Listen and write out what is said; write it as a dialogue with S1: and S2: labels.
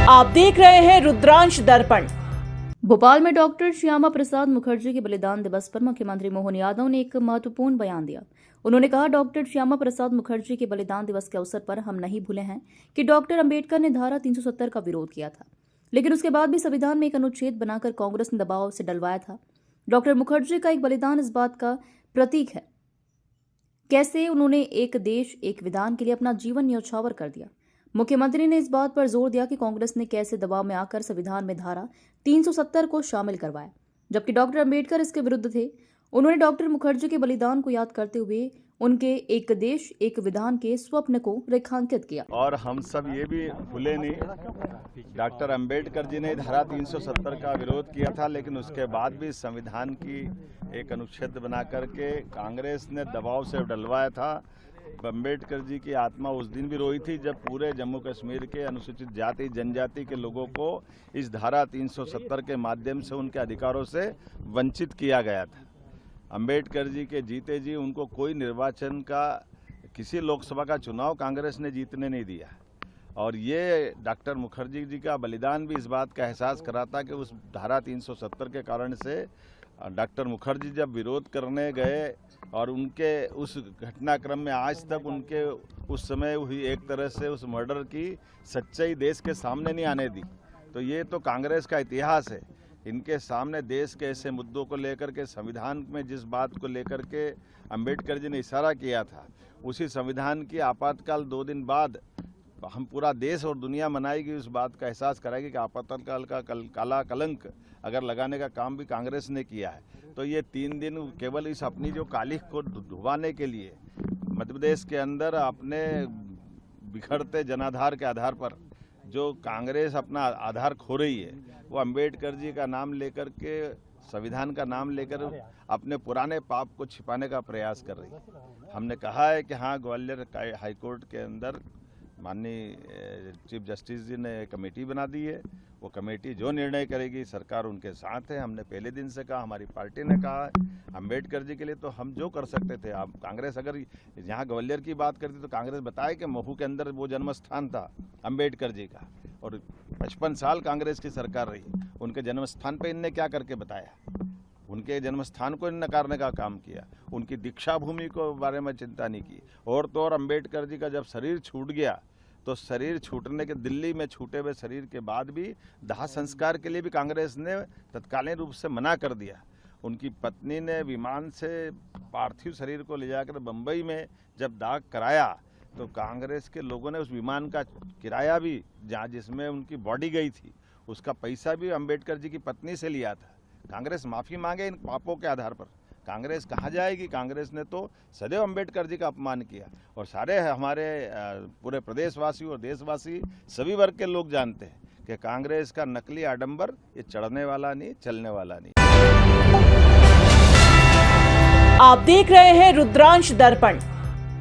S1: आप देख रहे हैं रुद्रांश दर्पण।
S2: भोपाल में डॉक्टर श्यामा प्रसाद मुखर्जी के बलिदान दिवस पर मुख्यमंत्री मोहन यादव ने एक महत्वपूर्ण बयान दिया। उन्होंने कहा, डॉक्टर श्यामा प्रसाद मुखर्जी के बलिदान दिवस के अवसर पर हम नहीं भूले हैं कि डॉक्टर अंबेडकर ने धारा 370 का विरोध किया था, लेकिन उसके बाद भी संविधान में एक अनुच्छेद बनाकर कांग्रेस ने दबाव से डलवाया था। डॉक्टर मुखर्जी का एक बलिदान इस बात का प्रतीक है कैसे उन्होंने एक देश एक विधान के लिए अपना जीवन न्यौछावर कर दिया। मुख्यमंत्री ने इस बात पर जोर दिया कि कांग्रेस ने कैसे दबाव में आकर संविधान में धारा 370 को शामिल करवाया, जबकि डॉक्टर अंबेडकर इसके विरुद्ध थे। उन्होंने डॉक्टर मुखर्जी के बलिदान को याद करते हुए उनके एक देश एक विधान के स्वप्न को रेखांकित किया।
S3: और हम सब ये भी भूले नहीं, डॉक्टर अंबेडकर जी ने धारा 370 का विरोध किया था, लेकिन उसके बाद भी संविधान की एक अनुच्छेद बना करके कांग्रेस ने दबाव से डलवाया था। अंबेडकर जी की आत्मा उस दिन भी रोई थी जब पूरे जम्मू कश्मीर के अनुसूचित जाति जनजाति के लोगों को इस धारा 370 के माध्यम से उनके अधिकारों से वंचित किया गया था। अंबेडकर जी के जीते जी उनको कोई निर्वाचन का किसी लोकसभा का चुनाव कांग्रेस ने जीतने नहीं दिया। और ये डॉक्टर मुखर्जी जी का बलिदान भी इस बात का एहसास कराता कि उस धारा 370 के कारण से डॉक्टर मुखर्जी जब विरोध करने गए और उनके उस घटनाक्रम में आज तक उनके उस समय हुई एक तरह से उस मर्डर की सच्चाई देश के सामने नहीं आने दी। तो ये तो कांग्रेस का इतिहास है। इनके सामने देश के ऐसे मुद्दों को लेकर के संविधान में जिस बात को लेकर के अंबेडकर जी ने इशारा किया था, उसी संविधान की आपातकाल 2 दिन बाद हम पूरा देश और दुनिया मनाएगी, उस बात का एहसास कराएगी कि आपातकाल का काला कलंक अगर लगाने का काम भी कांग्रेस ने किया है। तो ये 3 दिन केवल इस अपनी जो कालिख को धुवाने के लिए मध्य प्रदेश के अंदर अपने बिखरते जनाधार के आधार पर जो कांग्रेस अपना आधार खो रही है, वो अंबेडकर जी का नाम लेकर के संविधान का नाम लेकर अपने पुराने पाप को छिपाने का प्रयास कर रही है। हमने कहा है कि हाँ, ग्वालियर हाईकोर्ट के अंदर माननीय चीफ जस्टिस जी ने कमेटी बना दी है। वो कमेटी जो निर्णय करेगी सरकार उनके साथ है। हमने पहले दिन से कहा, हमारी पार्टी ने कहा है, अंबेडकर जी के लिए तो हम जो कर सकते थे। आप कांग्रेस अगर यहाँ ग्वालियर की बात करती तो कांग्रेस बताए कि महू के अंदर वो जन्म स्थान था अंबेडकर जी का, और 55 साल कांग्रेस की सरकार रही, उनके जन्म स्थान पर इनने क्या करके बताया? उनके जन्म स्थान को नकारने का काम किया, उनकी दीक्षा भूमि को बारे में चिंता नहीं की। और तो और अंबेडकर जी का जब शरीर छूट गया तो शरीर छूटने के दिल्ली में छूटे हुए शरीर के बाद भी दाह संस्कार के लिए भी कांग्रेस ने तत्कालीन रूप से मना कर दिया। उनकी पत्नी ने विमान से पार्थिव शरीर को ले जाकर बम्बई में जब दाह कराया तो कांग्रेस के लोगों ने उस विमान का किराया भी, जहाँ जिसमें उनकी बॉडी गई थी, उसका पैसा भी अंबेडकर जी की पत्नी से लिया था। कांग्रेस माफ़ी मांगे इन पापों के आधार पर। कांग्रेस कहाँ जाएगी? कांग्रेस ने तो सदैव अंबेडकर जी का अपमान किया, और सारे हमारे पूरे प्रदेशवासी और देशवासी सभी वर्ग के लोग जानते हैं कि कांग्रेस का नकली आडंबर ये चढ़ने वाला नहीं, चलने वाला नहीं।
S1: आप देख रहे हैं रुद्रांश दर्पण।